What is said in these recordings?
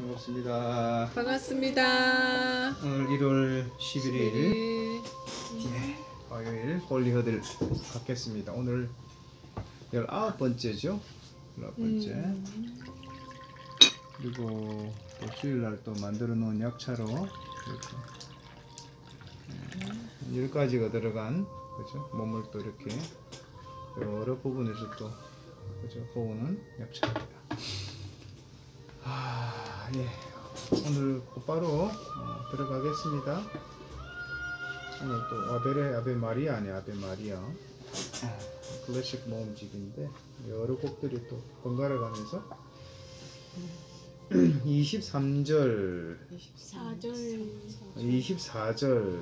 반갑습니다. 반갑습니다. 오늘 1월 11일 화요일 홀리허들 받겠습니다. 오늘 19번째죠. 19번째. 그리고 또 주일날 또 만들어 놓은 약차로 이렇게 10가지가 들어간, 그죠? 몸을 또 이렇게 여러 부분에서 또, 그죠? 보호는 약차입니다. 예. 오늘 곧바로 들어가겠습니다. 오늘 또 아베 마리아 아니야, 아베 마리아. 클래식 모음집인데 여러 곡들이 또 번갈아 가면서 23절 24절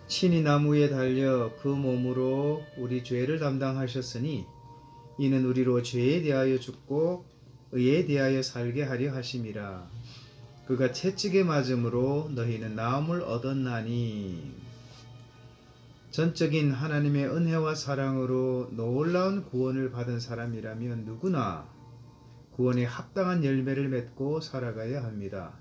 친히 나무에 달려 그 몸으로 우리 죄를 담당하셨으니 이는 우리로 죄에 대하여 죽고 의에 대하여 살게 하려 하심이라. 그가 채찍에 맞음으로 너희는 나음을 얻었나니. 전적인 하나님의 은혜와 사랑으로 놀라운 구원을 받은 사람이라면 누구나 구원에 합당한 열매를 맺고 살아가야 합니다.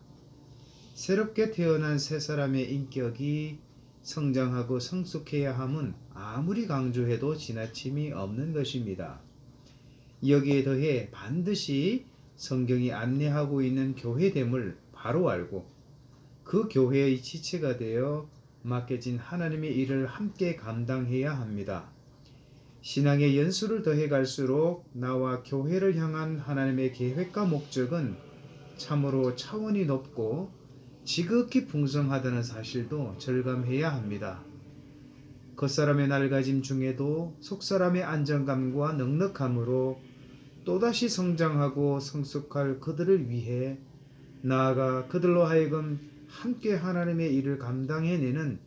새롭게 태어난 새 사람의 인격이 성장하고 성숙해야 함은 아무리 강조해도 지나침이 없는 것입니다. 여기에 더해 반드시 성경이 안내하고 있는 교회됨을 바로 알고 그 교회의 지체가 되어 맡겨진 하나님의 일을 함께 감당해야 합니다. 신앙의 연수를 더해 갈수록 나와 교회를 향한 하나님의 계획과 목적은 참으로 차원이 높고 지극히 풍성하다는 사실도 절감해야 합니다. 겉사람의 낡아짐 중에도 속사람의 안정감과 넉넉함으로 또다시 성장하고 성숙할 그들을 위해 나아가 그들로 하여금 함께 하나님의 일을 감당해내는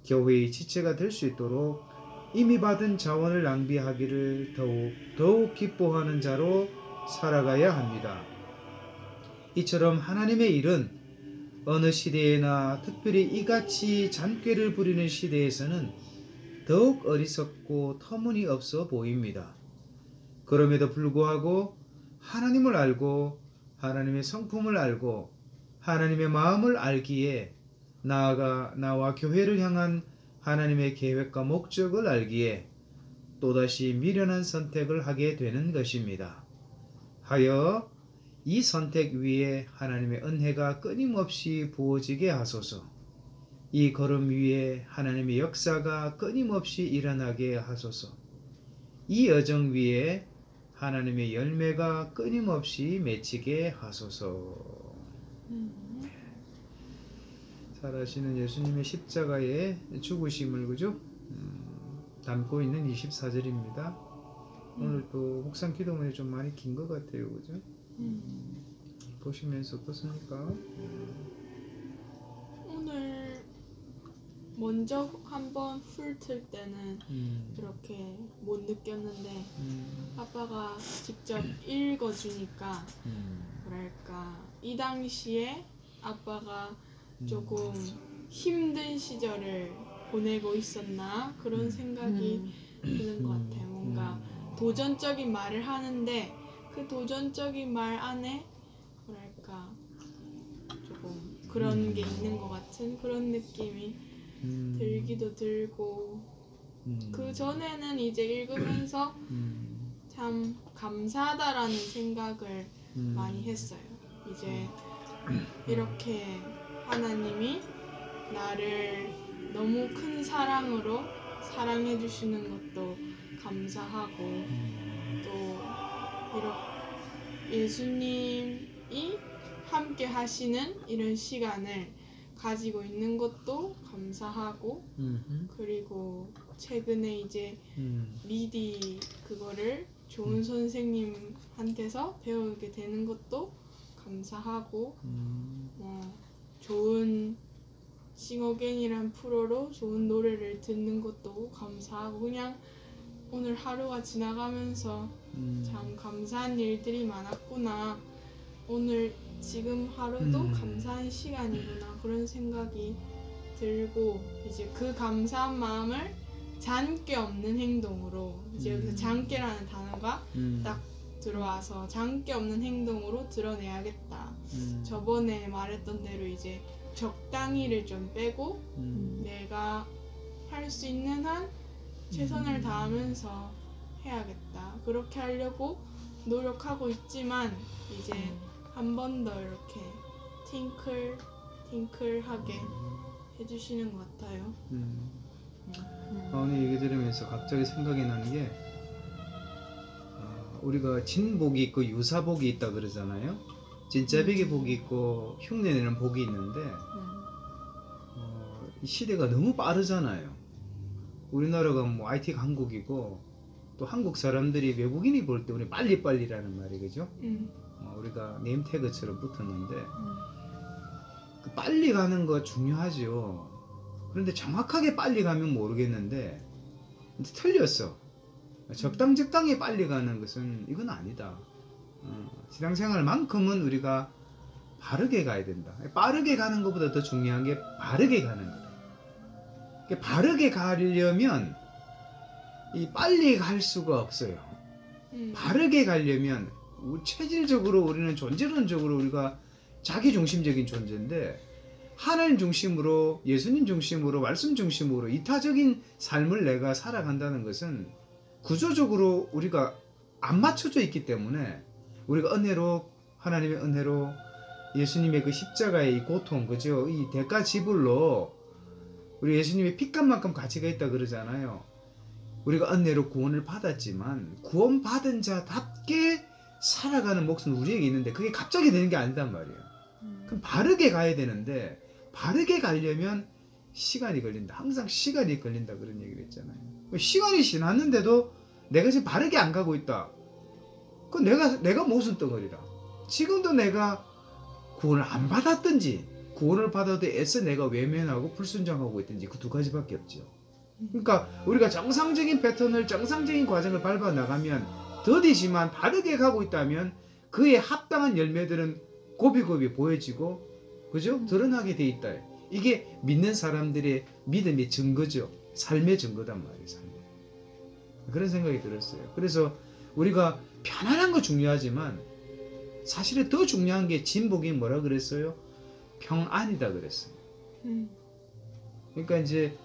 교회의 지체가 될 수 있도록 이미 받은 자원을 낭비하기를 더욱 기뻐하는 자로 살아가야 합니다. 이처럼 하나님의 일은 어느 시대에나 특별히 이같이 잔꾀를 부리는 시대에서는 더욱 어리석고 터무니없어 보입니다. 그럼에도 불구하고 하나님을 알고 하나님의 성품을 알고 하나님의 마음을 알기에 나아가 나와 교회를 향한 하나님의 계획과 목적을 알기에 또다시 미련한 선택을 하게 되는 것입니다. 하여 이 선택 위에 하나님의 은혜가 끊임없이 부어지게 하소서. 이 걸음 위에 하나님의 역사가 끊임없이 일어나게 하소서. 이 여정 위에 하나님의 열매가 끊임없이 맺히게 하소서. 살아시는 예수님의 십자가의 죽으심을, 그죠? 담고 있는 24절입니다. 오늘 또 묵상 기도문이 좀 많이 긴 것 같아요, 그죠? 보시면서 어떻습니까? 오늘 먼저 한번 훑을 때는 이렇게 못 느꼈는데 아빠가 직접 읽어주니까 뭐랄까 이 당시에 아빠가 조금 힘든 시절을 보내고 있었나 그런 생각이 드는 것 같아요. 뭔가 도전적인 말을 하는데 그 도전적인 말 안에 뭐랄까 조금 그런 게 있는 것 같은 그런 느낌이 들기도 들고 그 전에는 이제 읽으면서 참 감사하다라는 생각을 많이 했어요. 이제 이렇게 하나님이 나를 너무 큰 사랑으로 사랑해 주시는 것도 감사하고 또 이렇게 예수님이 함께 하시는 이런 시간을 가지고 있는 것도 감사하고 그리고 최근에 이제 미디 그거를 좋은 선생님한테서 배우게 되는 것도 감사하고 좋은 싱어게인이란 프로로 좋은 노래를 듣는 것도 감사하고 그냥 오늘 하루가 지나가면서 참 감사한 일들이 많았구나. 오늘 지금 하루도 감사한 시간이구나. 그런 생각이 들고 이제 그 감사한 마음을 잔꾀 없는 행동으로 이제 여기서 잔꾀라는 단어가 딱 들어와서 장기 없는 행동으로 드러내야겠다. 저번에 말했던 대로 이제 적당히를 좀 빼고 내가 할 수 있는 한 최선을 다하면서 해야겠다. 그렇게 하려고 노력하고 있지만 이제 한 번 더 이렇게 팅클하게 해주시는 것 같아요. 오늘 얘기 들으면서 갑자기 생각이 나는 게 우리가 진복이 있고 유사복이 있다 그러잖아요. 진짜배기 복이 있고 흉내내는 복이 있는데 이 시대가 너무 빠르잖아요. 우리나라가 뭐 IT 강국이고 또 한국 사람들이 외국인이 볼 때 우리 빨리빨리라는 말이 그죠? 우리가 네임태그처럼 붙었는데 그 빨리 가는 거 중요하죠. 그런데 정확하게 빨리 가면 모르겠는데 틀렸어. 적당히 빨리 가는 것은 이건 아니다. 신앙생활만큼은 우리가 바르게 가야 된다. 빠르게 가는 것보다 더 중요한 게 바르게 가는 거다. 바르게 가려면 이 빨리 갈 수가 없어요. 바르게 가려면 체질적으로 우리는 존재론적으로 우리가 자기중심적인 존재인데 하나님 중심으로 예수님 중심으로 말씀 중심으로 이타적인 삶을 내가 살아간다는 것은 구조적으로 우리가 안 맞춰져 있기 때문에 우리가 은혜로 하나님의 은혜로 예수님의 그 십자가의 이 고통 그죠? 이 대가 지불로 우리 예수님의 핏값만큼 가치가 있다 그러잖아요. 우리가 은혜로 구원을 받았지만 구원받은 자답게 살아가는 몫은 우리에게 있는데 그게 갑자기 되는 게 아니단 말이에요. 그럼 바르게 가야 되는데 바르게 가려면 시간이 걸린다. 항상 시간이 걸린다 그런 얘기를 했잖아요. 시간이 지났는데도 내가 지금 바르게 안 가고 있다. 그건 내가 무슨 덩어리라. 지금도 내가 구원을 안 받았든지 구원을 받아도 애써 내가 외면하고 불순종하고 있든지 그 두 가지밖에 없죠. 그러니까 우리가 정상적인 패턴을 정상적인 과정을 밟아 나가면 더디지만 바르게 가고 있다면 그에 합당한 열매들은 고비고비 보여지고 그죠? 드러나게 돼 있다. 이게 믿는 사람들의 믿음의 증거죠. 삶의 증거단 말이에요. 삶의. 그런 생각이 들었어요. 그래서 우리가 편안한 거 중요하지만 사실은 더 중요한 게 진복이 뭐라 그랬어요? 평안이다 그랬어요. 그러니까 이제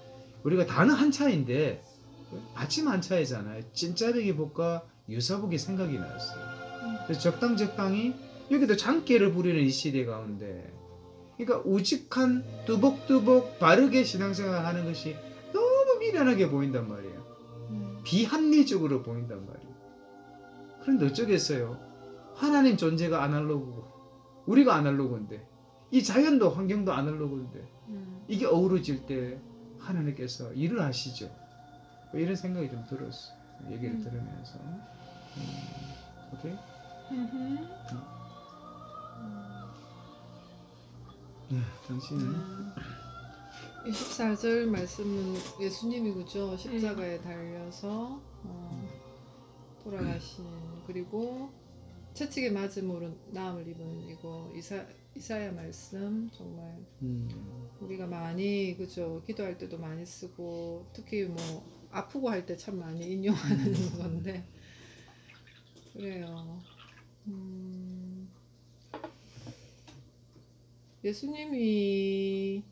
우리가 단어 한 차인데 받침 한 차이잖아요. 진짜배기 복과 유사복이 생각이 나였어요. 그래서 적당히 여기도 장깨를 부리는 이 시대 가운데 그러니까 우직한 뚜벅뚜벅 바르게 신앙생활 하는 것이 너무 미련하게 보인단 말이에요. 비합리적으로 보인단 말이에요. 그런데 어쩌겠어요. 하나님 존재가 아날로그고 우리가 아날로그인데 이 자연도 환경도 아날로그인데 이게 어우러질 때 하나님께서 일을 하시죠. 이런 생각이 좀 들었어. 얘기를 들으면서. 오케이? 당신은? 24절 말씀은 예수님이 그죠? 십자가에 달려서 돌아가신 그리고 채찍에 맞음으로 나음을 입은 이거 이사야 말씀 정말 우리가 많이 그죠? 기도할 때도 많이 쓰고 특히 뭐 아프고 할 때 참 많이 인용하는 건데 그래요. 예수님이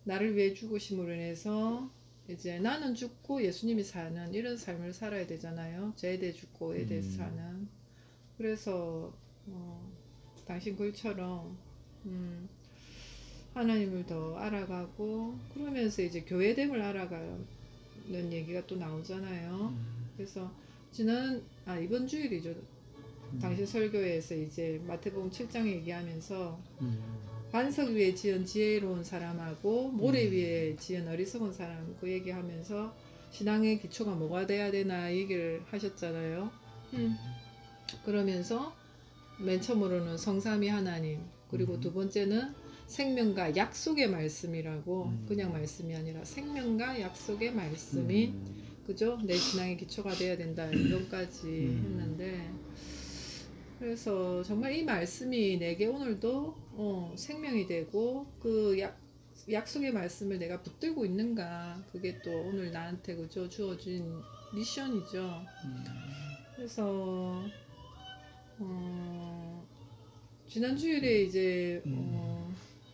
나를 위해 죽으심으로 인해서 이제 나는 죽고 예수님이 사는 이런 삶을 살아야 되잖아요. 죄에 대해 죽고 에 대해서 사는. 그래서 당신 글처럼 하나님을 더 알아가고 그러면서 이제 교회됨을 알아가는 얘기가 또 나오잖아요. 그래서 이번 주일이죠. 당신 설교에서 이제 마태복음 7장 얘기하면서 반석 위에 지은 지혜로운 사람하고 모래 위에 지은 어리석은 사람 그 얘기하면서 신앙의 기초가 뭐가 돼야 되나 얘기를 하셨잖아요. 그러면서 맨 처음으로는 성삼위 하나님 그리고 두 번째는 생명과 약속의 말씀이라고 그냥 말씀이 아니라 생명과 약속의 말씀이 그죠? 내 신앙의 기초가 돼야 된다 이런까지 했는데 그래서 정말 이 말씀이 내게 오늘도 생명이 되고 그 약속의 말씀을 내가 붙들고 있는가 그게 또 오늘 나한테 그죠? 주어진 미션이죠. 그래서 지난 주일에 이제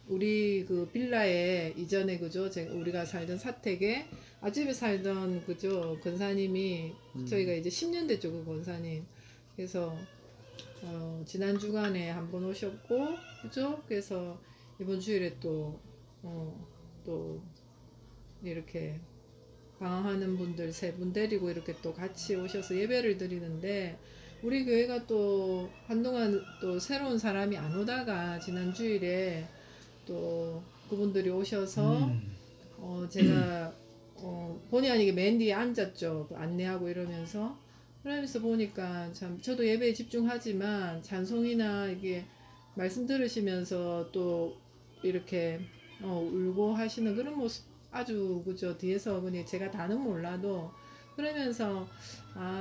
우리 그 빌라에 이전에 그죠 우리가 살던 사택에 아집에 살던 그죠 권사님이 저희가 이제 10년 됐죠 그 권사님. 그래서 지난 주간에 한번 오셨고 그죠. 그래서 이번 주일에 또 이렇게 방황하는 분들 3분 데리고 이렇게 또 같이 오셔서 예배를 드리는데, 우리 교회가 또 한동안 또 새로운 사람이 안 오다가 지난 주일에 또 그분들이 오셔서 제가 본의 아니게 맨 뒤에 앉았죠. 그 안내하고 이러면서. 그러면서 보니까 참 저도 예배에 집중하지만 찬송이나 이게 말씀 들으시면서 또 이렇게 울고 하시는 그런 모습 아주 그죠 뒤에서 그냥 제가 다는 몰라도 그러면서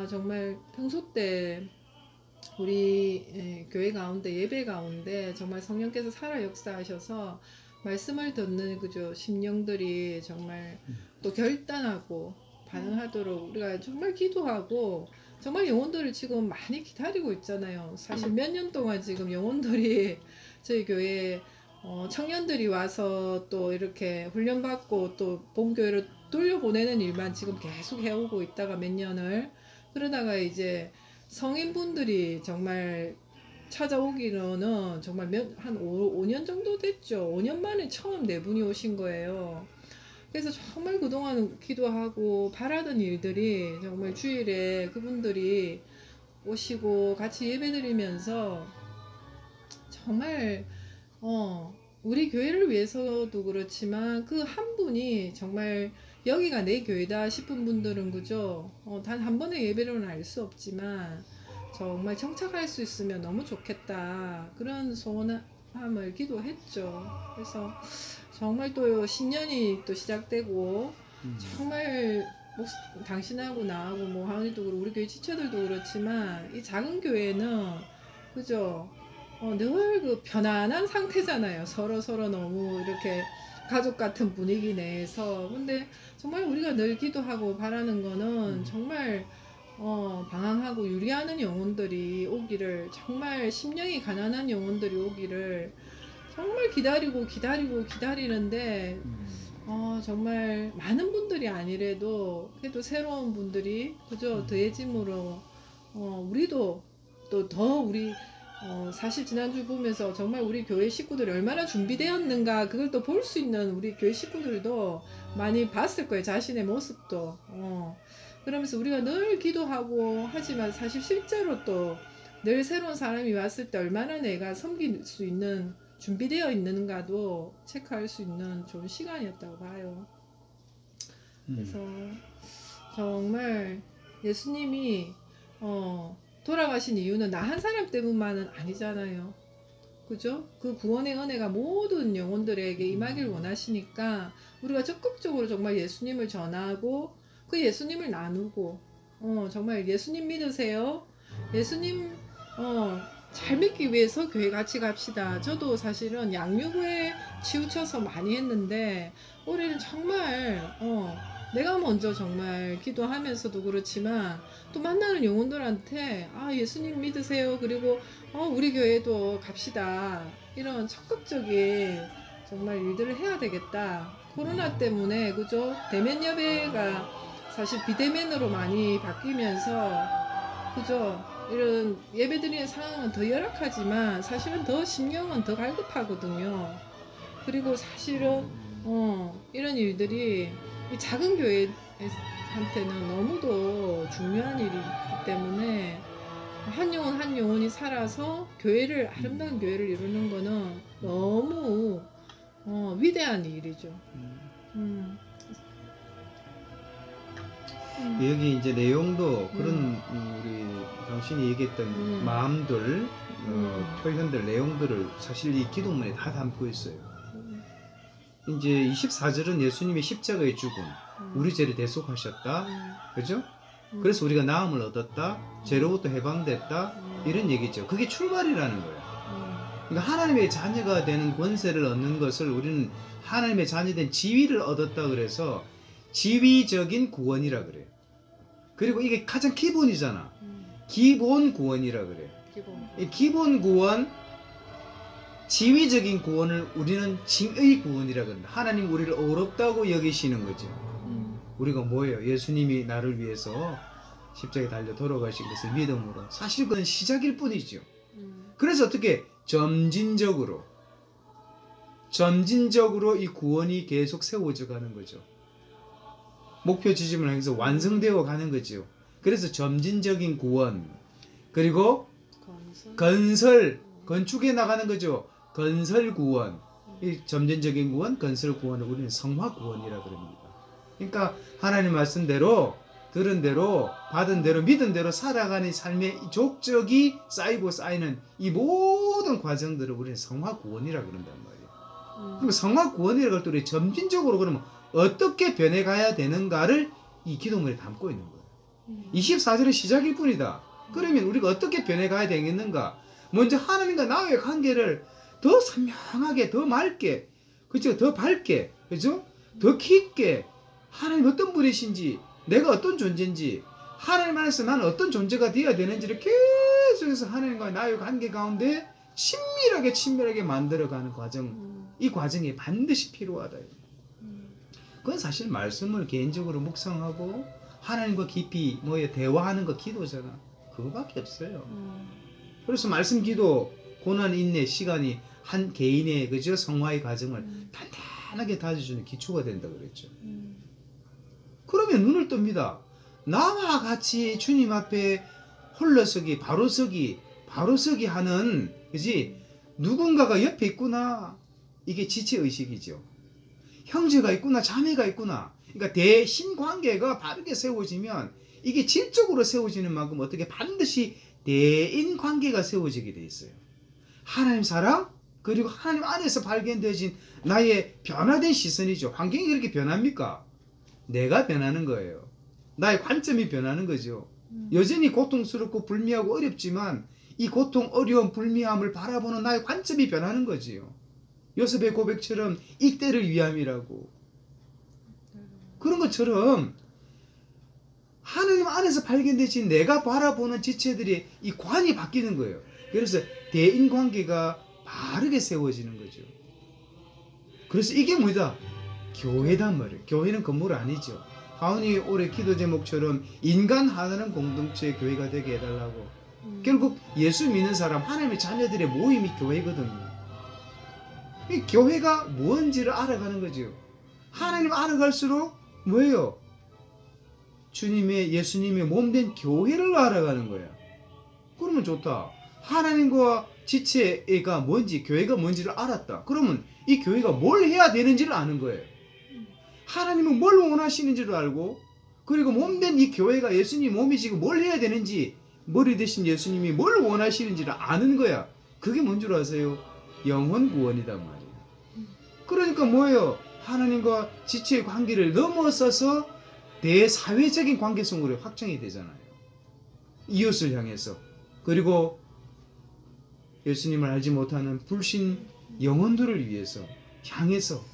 정말 평소 때 우리 교회 가운데 예배 가운데 정말 성령께서 살아 역사하셔서 말씀을 듣는 그죠 심령들이 정말 또 결단하고 반응하도록 우리가 정말 기도하고 정말 영혼들을 지금 많이 기다리고 있잖아요. 사실 몇 년 동안 지금 영혼들이 저희 교회에 청년들이 와서 또 이렇게 훈련받고 또 본교회로 돌려보내는 일만 지금 계속 해오고 있다가 몇 년을 그러다가 이제 성인분들이 정말 찾아오기로는 정말 한 5년 정도 됐죠. 5년 만에 처음 4분이 오신 거예요. 그래서 정말 그동안 기도하고 바라던 일들이 정말 주일에 그분들이 오시고 같이 예배드리면서 정말 우리 교회를 위해서도 그렇지만 그 한 분이 정말 여기가 내 교회다 싶은 분들은 그죠 단 한 번의 예배로는 알 수 없지만 정말 정착할 수 있으면 너무 좋겠다 그런 소원함을 기도했죠. 그래서 정말 또 신년이 또 시작되고 정말 당신하고 나하고 뭐 하은이도 그렇고 우리 교회 지체들도 그렇지만 이 작은 교회는 그죠 늘 그 편안한 상태잖아요. 서로 너무 이렇게 가족 같은 분위기 내에서. 근데 정말 우리가 늘 기도하고 바라는 거는 정말 방황하고 유리하는 영혼들이 오기를, 정말 심령이 가난한 영혼들이 오기를 정말 기다리는데 정말 많은 분들이 아니래도 그래도 새로운 분들이 그죠 더해짐으로 우리도 또 더 우리 사실 지난주 보면서 정말 우리 교회 식구들이 얼마나 준비되었는가 그걸 또 볼 수 있는 우리 교회 식구들도 많이 봤을 거예요. 자신의 모습도 그러면서 우리가 늘 기도하고 하지만 사실 실제로 또 늘 새로운 사람이 왔을 때 얼마나 내가 섬길 수 있는 준비되어 있는가도 체크할 수 있는 좋은 시간이었다고 봐요. 그래서 정말 예수님이 돌아가신 이유는 나 한 사람 때문만은 아니잖아요. 그죠? 그 구원의 은혜가 모든 영혼들에게 임하길 원하시니까 우리가 적극적으로 정말 예수님을 전하고 그 예수님을 나누고 정말 예수님 믿으세요. 예수님 잘 믿기 위해서 교회 같이 갑시다. 저도 사실은 양육에 치우쳐서 많이 했는데 올해는 정말 내가 먼저 정말 기도하면서도 그렇지만 또 만나는 영혼들한테 예수님 믿으세요. 그리고 우리 교회도 갑시다. 이런 적극적인 정말 일들을 해야 되겠다. 코로나 때문에 그죠? 대면 예배가 사실 비대면으로 많이 바뀌면서 그죠? 이런 예배드리는 상황은 더 열악하지만 사실은 더 심령은 더 갈급하거든요. 그리고 사실은 이런 일들이 이 작은 교회한테는 너무도 중요한 일이기 때문에 한 영혼이 살아서 교회를 아름다운 교회를 이루는 거는 너무 위대한 일이죠. 여기 이제 내용도 그런 우리 당신이 얘기했던 마음들 표현들 내용들을 사실 이 기도문에 다 담고 있어요. 이제 24절은 예수님이 십자가에 죽음 우리 죄를 대속하셨다 그죠? 그래서 우리가 나음을 얻었다 죄로부터 해방됐다 이런 얘기죠. 그게 출발이라는 거예요. 그러니까 하나님의 자녀가 되는 권세를 얻는 것을 우리는 하나님의 자녀된 지위를 얻었다 그래서 지위적인 구원이라 그래요. 그리고 이게 가장 기본이잖아. 기본 구원이라 그래요. 기본. 이 기본 구원, 지위적인 구원을 우리는 징의 구원이라고 합니다. 하나님 우리를 어렵다고 여기시는 거죠. 우리가 뭐예요? 예수님이 나를 위해서 십자가에 달려 돌아가신 것을 믿음으로. 사실 그건 시작일 뿐이죠. 그래서 어떻게 점진적으로 이 구원이 계속 세워져 가는 거죠. 목표 지점을 향해서 완성되어 가는 거죠. 그래서 점진적인 구원, 그리고 건축해 나가는 거죠. 건설 구원, 이 점진적인 구원, 건설 구원을 우리는 성화 구원이라고 합니다. 그러니까 하나님 말씀대로, 들은 대로, 받은 대로, 믿은 대로 살아가는 삶의 족적이 쌓이고 쌓이는 이 모든 과정들을 우리는 성화 구원이라고 그런단 말이에요. 그럼 성화 구원이라고 할 때 우리 점진적으로 그러면 어떻게 변해가야 되는가를 이 기도문에 담고 있는 거예요. 24절의 시작일 뿐이다. 그러면 우리가 어떻게 변해가야 되겠는가? 먼저 하나님과 나의 관계를 더 선명하게, 더 맑게, 그죠? 더 밝게, 그죠? 더 깊게 하나님 어떤 분이신지, 내가 어떤 존재인지, 하나님 안에서 나는 어떤 존재가 되어야 되는지를 계속해서 하나님과 나의 관계 가운데 친밀하게 만들어가는 과정, 이 과정이 반드시 필요하다. 그건 사실 말씀을 개인적으로 묵상하고 하나님과 깊이 대화하는 거 기도잖아. 그거밖에 없어요. 그래서 말씀, 기도, 고난, 인내, 시간이 한 개인의 그죠? 성화의 과정을 단단하게 다져주는 기초가 된다 그랬죠. 그러면 눈을 뜹니다. 나와 같이 주님 앞에 홀러서기, 바로서기 하는, 그지? 누군가가 옆에 있구나. 이게 지체의식이죠. 형제가 있구나, 자매가 있구나. 그러니까 대신 관계가 바르게 세워지면 이게 질적으로 세워지는 만큼 어떻게 반드시 대인 관계가 세워지게 돼 있어요. 하나님 사랑, 그리고 하나님 안에서 발견되어진 나의 변화된 시선이죠. 환경이 그렇게 변합니까? 내가 변하는 거예요. 나의 관점이 변하는 거죠. 여전히 고통스럽고 불미하고 어렵지만 이 고통, 어려움, 불미함을 바라보는 나의 관점이 변하는 거지요. 요셉의 고백처럼 이때를 위함이라고. 그런 것처럼 하나님 안에서 발견되신 내가 바라보는 지체들이 이 관이 바뀌는 거예요. 그래서 대인관계가 바르게 세워지는 거죠. 그래서 이게 뭐다? 교회단 말이에요. 교회는 건물 아니죠. 하은이 올해 기도 제목처럼 인간 하나는 공동체의 교회가 되게 해달라고. 결국 예수 믿는 사람, 하나님의 자녀들의 모임이 교회거든요. 이 교회가 뭔지를 알아가는 거죠. 하나님 알아갈수록 뭐예요? 예수님의 몸된 교회를 알아가는 거야. 그러면 좋다. 하나님과 지체가 뭔지, 교회가 뭔지를 알았다. 그러면 이 교회가 뭘 해야 되는지를 아는 거예요. 하나님은 뭘 원하시는지를 알고, 그리고 몸된 이 교회가 예수님 몸이시고 뭘 해야 되는지, 머리 대신 예수님이 뭘 원하시는지를 아는 거야. 그게 뭔 줄 아세요? 영혼 구원이단 말이에요. 그러니까 뭐예요? 하나님과 지체의 관계를 넘어서서 대사회적인 관계성으로 확장이 되잖아요. 이웃을 향해서. 그리고 예수님을 알지 못하는 불신 영혼들을 위해서, 향해서.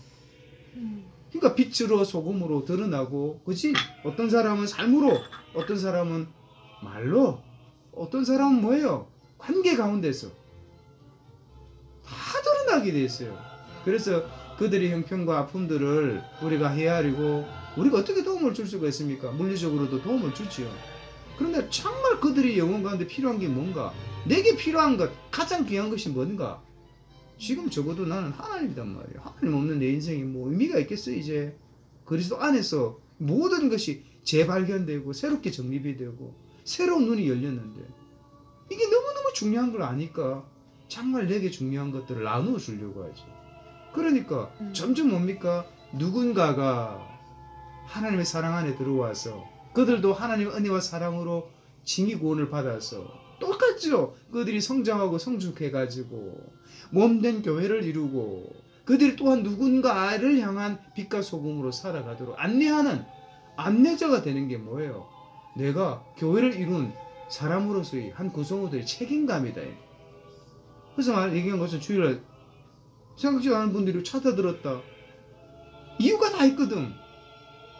그러니까 빛으로 소금으로 드러나고, 그치? 어떤 사람은 삶으로, 어떤 사람은 말로, 어떤 사람은 뭐예요? 관계 가운데서 다 드러나게 돼 있어요. 그래서 그들의 형편과 아픔들을 우리가 헤아리고 우리가 어떻게 도움을 줄 수가 있습니까? 물리적으로도 도움을 주지요. 그런데 정말 그들의 영혼 가운데 필요한 게 뭔가? 내게 필요한 것, 가장 귀한 것이 뭔가? 지금 적어도 나는 하나님이단 말이에요. 하나님 없는 내 인생이 뭐 의미가 있겠어요, 이제. 그리스도 안에서 모든 것이 재발견되고 새롭게 정립이 되고 새로운 눈이 열렸는데 이게 너무너무 중요한 걸 아니까 정말 내게 중요한 것들을 나누어 주려고 하지. 그러니까 점점 뭡니까? 누군가가 하나님의 사랑 안에 들어와서 그들도 하나님의 은혜와 사랑으로 징이 구원을 받아서 똑같죠. 그들이 성장하고 성숙해가지고 몸된 교회를 이루고 그들이 또한 누군가를 향한 빛과 소금으로 살아가도록 안내하는 안내자가 되는 게 뭐예요? 내가 교회를 이룬 사람으로서의 한 구성원들의 책임감이다. 그래서 얘기한 것은 주일날 생각지도 않은 분들이 찾아들었다. 이유가 다 있거든.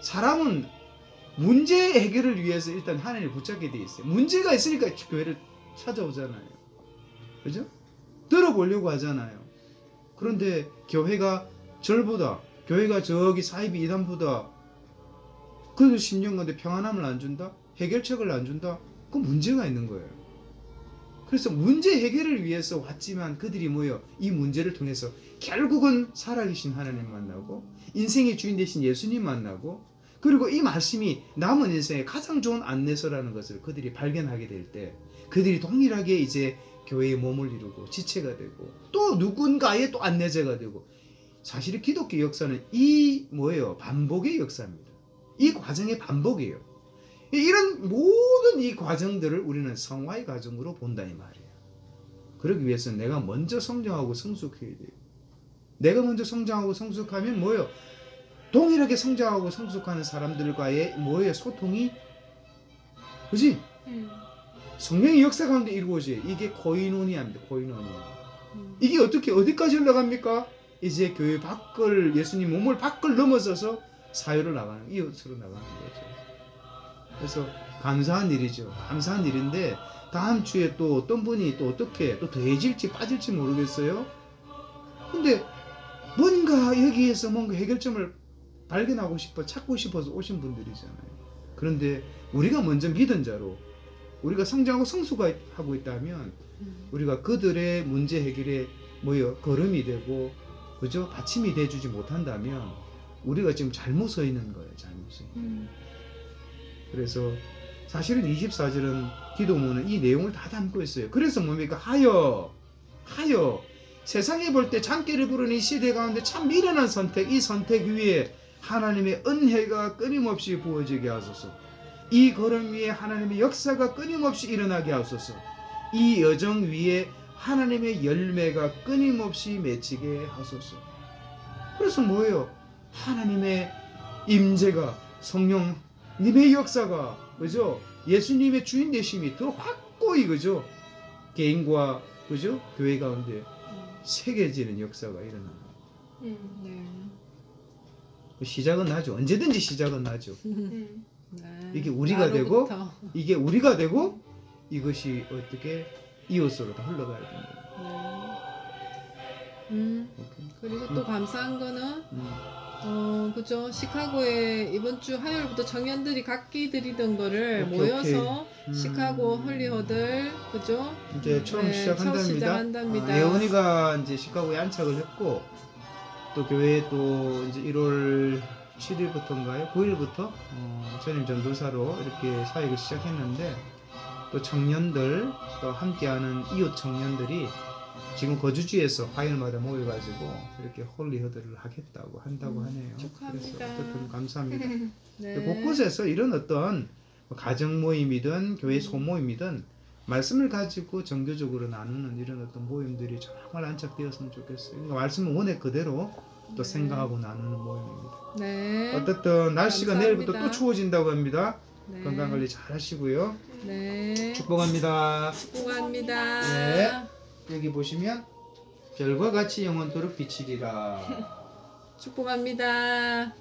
사람은 문제 해결을 위해서 일단 하나님을 붙잡게 돼 있어요. 문제가 있으니까 교회를 찾아오잖아요. 그죠? 들어보려고 하잖아요. 그런데 교회가 절보다, 교회가 저기 사이비 이단보다 그래도 10년 간데 평안함을 안 준다? 해결책을 안 준다? 그 문제가 있는 거예요. 그래서 문제 해결을 위해서 왔지만 그들이 뭐예요? 이 문제를 통해서 결국은 살아계신 하나님 만나고 인생의 주인 되신 예수님 만나고 그리고 이 말씀이 남은 인생의 가장 좋은 안내서라는 것을 그들이 발견하게 될 때 그들이 동일하게 이제 교회의 몸을 이루고 지체가 되고 또 누군가의 또 안내자가 되고 사실 기독교 역사는 이 뭐예요? 반복의 역사입니다. 이 과정의 반복이에요. 이런 모든 이 과정들을 우리는 성화의 과정으로 본다 이 말이에요. 그러기 위해서는 내가 먼저 성장하고 성숙해야 돼요. 내가 먼저 성장하고 성숙하면 뭐예요? 동일하게 성장하고 성숙하는 사람들과의 뭐예요? 소통이 그지? 성령의 역사 가운데 이루어져요. 이게 코이노니아입니다. 코이노니아. 이게 어떻게 어디까지 올라갑니까? 이제 교회 밖을 예수님 몸을 밖을 넘어서서 사회로 나가는 이웃으로 나가는 거죠. 그래서 감사한 일이죠. 감사한 일인데 다음 주에 또 어떤 분이 또 어떻게 또 더해질지 빠질지 모르겠어요. 근데 뭔가 여기에서 뭔가 해결점을 발견하고 싶어 찾고 싶어서 오신 분들이잖아요. 그런데 우리가 먼저 믿은 자로 우리가 성장하고 성숙하고 있다면 우리가 그들의 문제 해결에 뭐요 걸음이 되고 그죠 받침이 돼주지 못한다면 우리가 지금 잘못 서 있는 거예요. 잘못 서 있는 거예요. 그래서 사실은 24절은 기도문은 이 내용을 다 담고 있어요. 그래서 뭡니까? 하여 세상에 볼 때 장깨를 부르는 이 시대 가운데 참 미련한 선택, 이 선택 위에 하나님의 은혜가 끊임없이 부어지게 하소서. 이 걸음 위에 하나님의 역사가 끊임없이 일어나게 하소서. 이 여정 위에 하나님의 열매가 끊임없이 맺히게 하소서. 그래서 뭐예요? 하나님의 임재가 성령님의 역사가 그죠? 예수님의 주인 되심이 더 확고히 그죠? 개인과 그죠? 교회 가운데 새겨지는 역사가 일어납니다. 네. 시작은 나죠. 언제든지 시작은 나죠. 네. 이게 우리가 되고 나로부터. 이게 우리가 되고 이것이 어떻게 이웃으로 다 흘러가야 됩니다. 네. 그리고 또 감사한 거는 그죠. 시카고에 이번 주 화요일부터 청년들이 각기 드리던 거를 오케이, 모여서 오케이. 시카고 헐리허들 그죠. 이제 처음 시작한답니다. 시작한답니다. 예원이가 이제 시카고에 안착을 했고 또 교회에 또 이제 1월 7일부터인가요? 9일부터 전임 전도사로 이렇게 사역을 시작했는데 또 청년들 또 함께하는 이웃 청년들이 지금 거주지에서 화요일마다 모여가지고 이렇게 홀리허드를 한다고 하네요. 축하합니다. 그래서 어쨌든 감사합니다. 네. 곳곳에서 이런 어떤 가정 모임이든 교회 소모임이든 말씀을 가지고 정교적으로 나누는 이런 어떤 모임들이 정말 안착되었으면 좋겠어요. 그러니까 말씀은 원래 그대로 또 생각하고 나누는 모임입니다. 네. 어쨌든 날씨가 감사합니다. 내일부터 또 추워진다고 합니다. 네. 건강관리 잘 하시고요. 네. 축복합니다. 축복합니다. 네. 여기 보시면 별과 같이 영원토록 비치리라. 축복합니다.